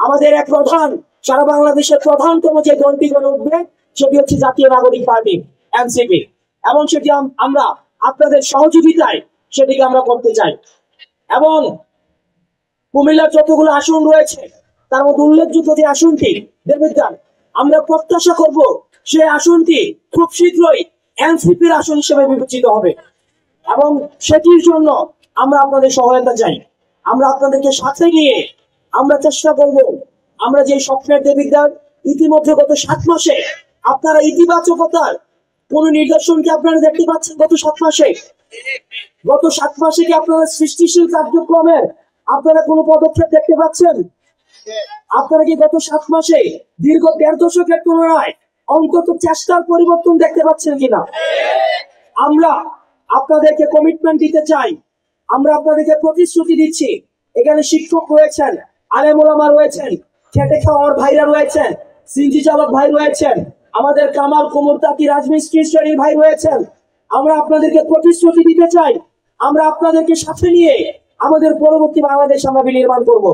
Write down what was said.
আমাদের এক প্রধান, সারা বাংলাদেশের প্রধানতম যে দলটি গড়ে উঠবে সেটি হচ্ছে জাতীয় নাগরিক পার্টি, এনসিপি। এবং সেটি আমরা আপনাদের সহযোগিতায় সেটিকে আমরা করতে চাই। এবং কুমিল্লার যতগুলো আসন রয়েছে তার মধ্যে উল্লেখযোগ্য যে আসনটি দেবিদ্বার, আমরা প্রত্যাশা করব সেই আসনটি খুব শীঘ্রই এনসিপির আসন হিসেবে বিবেচিত হবে। এবং সেটির জন্য আমরা আপনাদের সহায়তা চাই। আমরা আপনাদেরকে সাথে নিয়ে আমরা চেষ্টা করব, আমরা যে স্বপ্নের দেবিদ্বার ইতিমধ্যে গত 7 মাসে আপনারা ইতিবাচকতার কোন নিদর্শন কি আপনারা দেখতে পাচ্ছেন? গত 7 মাসে কি আপনারা সৃষ্টিশীল কার্যক্রমের আপনারা কোনো পদক্ষেপ দেখতে পাচ্ছেন? আপনারা কি গত 7 মাসে দীর্ঘ 1.5 দশকের তুলনায় অন্তত চেষ্টার পরিবর্তন দেখতে পাচ্ছেন কিনা? আমরা আপনাদেরকে কমিটমেন্ট দিতে চাই, আমরা আপনাদেরকে প্রতিশ্রুতি দিচ্ছি। এখানে শিক্ষক রয়েছেন, আলেম ওলামা রয়েছেন, খেটে খাওয়ার ভাইরা রয়েছেন, সিনজি চালক ভাই রয়েছেন, আমাদের কামাল কুমুর তাকি রাজমিস্ত্রি শ্রেণীর ভাই রয়েছেন। আমরা আপনাদেরকে প্রতিশ্রুতি দিতে চাই, আমরা আপনাদেরকে সাথে নিয়ে আমাদের পরবর্তী বাংলাদেশ আমরা বিনির্মাণ করব।